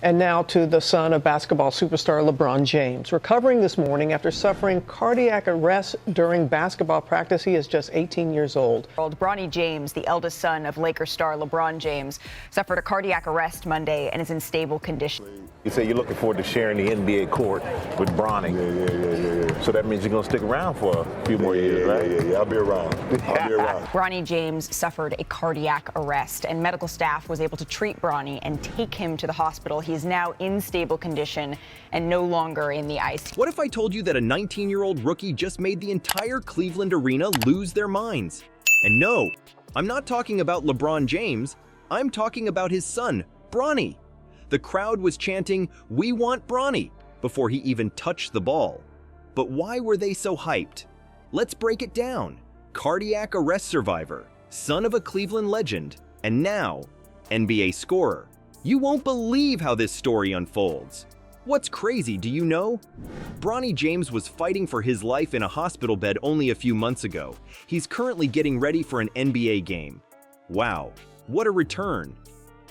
And now to the son of basketball superstar LeBron James. Recovering this morning after suffering cardiac arrest during basketball practice. He is just 18 years old. Bronny James, the eldest son of Lakers star LeBron James, suffered a cardiac arrest Monday and is in stable condition. You say you're looking forward to sharing the NBA court with Bronny. Yeah. So that means you're going to stick around for a few more years, right? Yeah. I'll be around. Bronny James suffered a cardiac arrest, and medical staff was able to treat Bronny and take him to the hospital. He is now in stable condition and no longer in the ICU. What if I told you that a 19-year-old rookie just made the entire Cleveland arena lose their minds? And no, I'm not talking about LeBron James. I'm talking about his son, Bronny. The crowd was chanting, "We want Bronny," before he even touched the ball. But why were they so hyped? Let's break it down. Cardiac arrest survivor, son of a Cleveland legend, and now NBA scorer. You won't believe how this story unfolds. What's crazy, do you know? Bronny James was fighting for his life in a hospital bed only a few months ago. He's currently getting ready for an NBA game. Wow, what a return.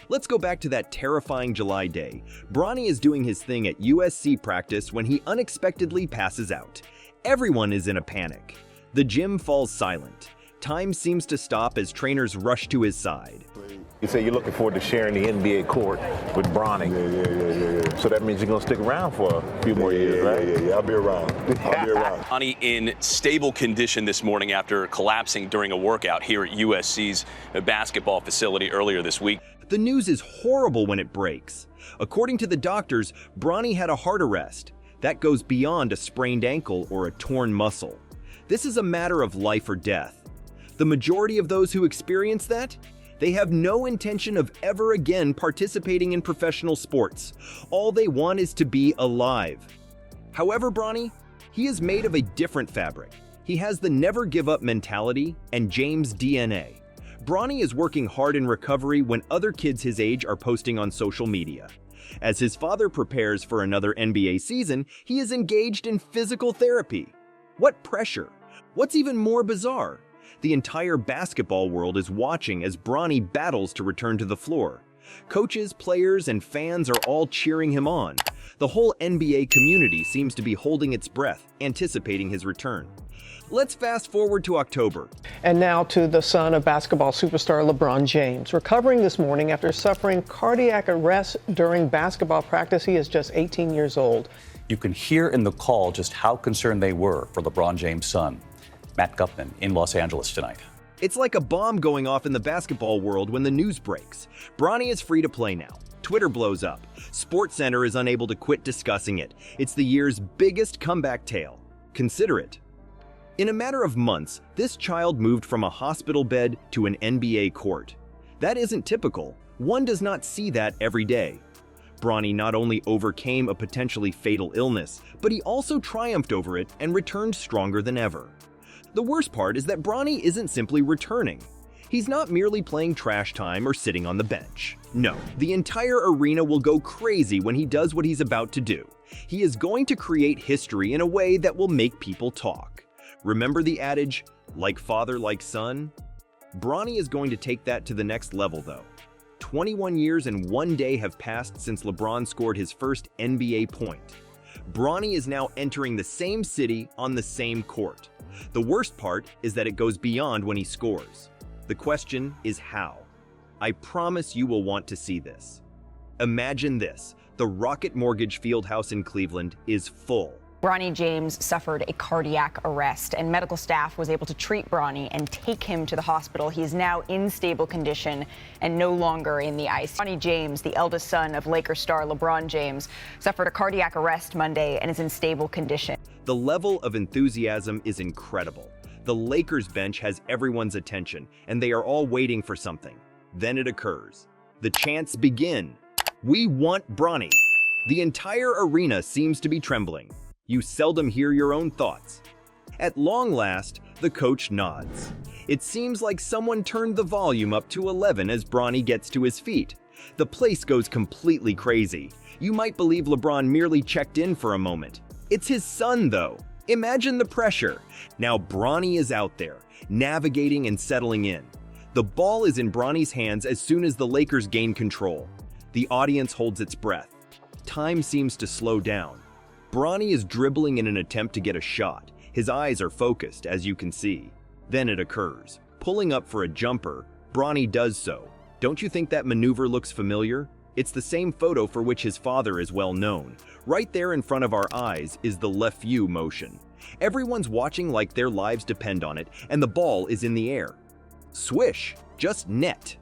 Let's go back to that terrifying July day. Bronny is doing his thing at USC practice when he unexpectedly passes out. Everyone is in a panic. The gym falls silent. Time seems to stop as trainers rush to his side. You say you're looking forward to sharing the NBA court with Bronny. Yeah. So that means you're going to stick around for a few more years, right? Yeah. I'll be around. Bronny in stable condition this morning after collapsing during a workout here at USC's basketball facility earlier this week. The news is horrible when it breaks. According to the doctors, Bronny had a heart arrest. That goes beyond a sprained ankle or a torn muscle. This is a matter of life or death. The majority of those who experience that, they have no intention of ever again participating in professional sports. All they want is to be alive. However, Bronny, he is made of a different fabric. He has the never give up mentality and James DNA. Bronny is working hard in recovery when other kids his age are posting on social media. As his father prepares for another NBA season, he is engaged in physical therapy. What pressure? What's even more bizarre? The entire basketball world is watching as Bronny battles to return to the floor. Coaches, players, and fans are all cheering him on. The whole NBA community seems to be holding its breath, anticipating his return. Let's fast forward to October. And now to the son of basketball superstar LeBron James. Recovering this morning after suffering cardiac arrest during basketball practice. He is just 18 years old. You can hear in the call just how concerned they were for LeBron James' son. Matt Gupman in Los Angeles tonight. It's like a bomb going off in the basketball world when the news breaks. Bronny is free to play now. Twitter blows up. SportsCenter is unable to quit discussing it. It's the year's biggest comeback tale. Consider it. In a matter of months, this child moved from a hospital bed to an NBA court. That isn't typical. One does not see that every day. Bronny not only overcame a potentially fatal illness, but he also triumphed over it and returned stronger than ever. The worst part is that Bronny isn't simply returning. He's not merely playing trash time or sitting on the bench. No, the entire arena will go crazy when he does what he's about to do. He is going to create history in a way that will make people talk. Remember the adage, like father, like son? Bronny is going to take that to the next level, though. 21 years and 1 day have passed since LeBron scored his first NBA point. Bronny is now entering the same city on the same court. The worst part is that it goes beyond when he scores. The question is how. I promise you will want to see this. Imagine this. The Rocket Mortgage Fieldhouse in Cleveland is full. Bronny James suffered a cardiac arrest, and medical staff was able to treat Bronny and take him to the hospital. He is now in stable condition and no longer in the ICU. Bronny James, the eldest son of Lakers star LeBron James, suffered a cardiac arrest Monday and is in stable condition. The level of enthusiasm is incredible. The Lakers bench has everyone's attention, and they are all waiting for something. Then it occurs. The chants begin. We want Bronny. The entire arena seems to be trembling. You seldom hear your own thoughts. At long last, the coach nods. It seems like someone turned the volume up to 11 as Bronny gets to his feet. The place goes completely crazy. You might believe LeBron merely checked in for a moment. It's his son, though. Imagine the pressure. Now Bronny is out there, navigating and settling in. The ball is in Bronny's hands as soon as the Lakers gain control. The audience holds its breath. time seems to slow down. Bronny is dribbling in an attempt to get a shot. His eyes are focused, as you can see. Then it occurs. Pulling up for a jumper, Bronny does so. Don't you think that maneuver looks familiar? It's the same photo for which his father is well known. Right there in front of our eyes is the left view motion. Everyone's watching like their lives depend on it, and the ball is in the air. Swish! Just net.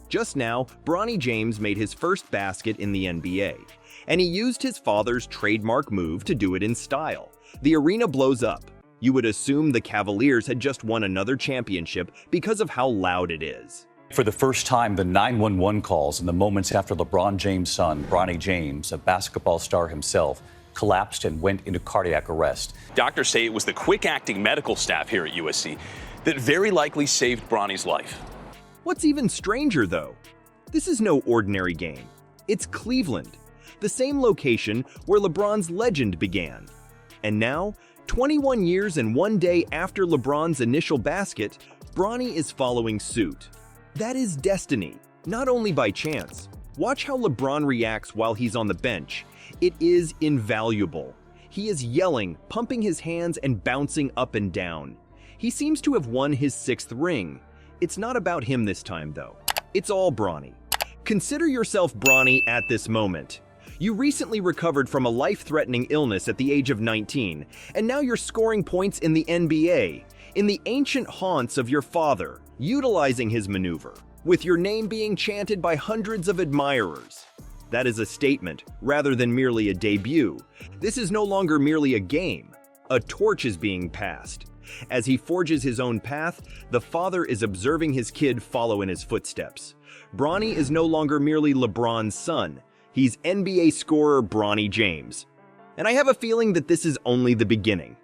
Just now, Bronny James made his first basket in the NBA, and he used his father's trademark move to do it in style. The arena blows up. You would assume the Cavaliers had just won another championship because of how loud it is. For the first time, the 911 calls in the moments after LeBron James' son, Bronny James, a basketball star himself, collapsed and went into cardiac arrest. Doctors say it was the quick-acting medical staff here at USC that very likely saved Bronny's life. What's even stranger, though? This is no ordinary game. It's Cleveland, the same location where LeBron's legend began. And now, 21 years and 1 day after LeBron's initial basket, Bronny is following suit. That is destiny, not only by chance. Watch how LeBron reacts while he's on the bench. It is invaluable. He is yelling, pumping his hands, and bouncing up and down. He seems to have won his 6th ring. It's not about him this time, though. It's all Bronny. Consider yourself Bronny at this moment. You recently recovered from a life-threatening illness at the age of 19, and now you're scoring points in the NBA, in the ancient haunts of your father, utilizing his maneuver, with your name being chanted by hundreds of admirers. That is a statement, rather than merely a debut. This is no longer merely a game. A torch is being passed. As he forges his own path, the father is observing his kid follow in his footsteps. Bronny is no longer merely LeBron's son. He's NBA scorer Bronny James. And I have a feeling that this is only the beginning.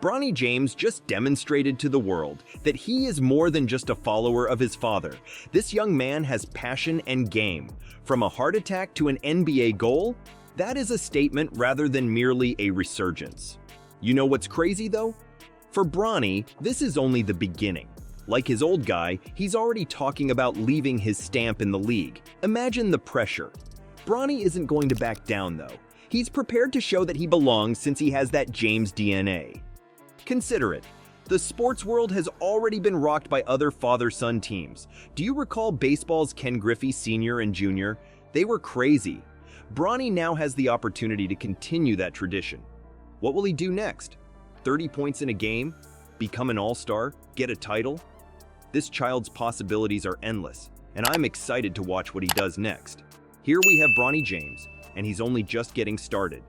Bronny James just demonstrated to the world that he is more than just a follower of his father. This young man has passion and game. From a heart attack to an NBA goal, that is a statement rather than merely a resurgence. You know what's crazy though? For Bronny, this is only the beginning. Like his old guy, he's already talking about leaving his stamp in the league. Imagine the pressure. Bronny isn't going to back down though. He's prepared to show that he belongs since he has that James DNA. Consider it. The sports world has already been rocked by other father-son teams. Do you recall baseball's Ken Griffey Sr. and Jr.? They were crazy. Bronny now has the opportunity to continue that tradition. What will he do next? 30 points in a game? Become an all-star? Get a title? This child's possibilities are endless, and I'm excited to watch what he does next. Here we have Bronny James, and he's only just getting started.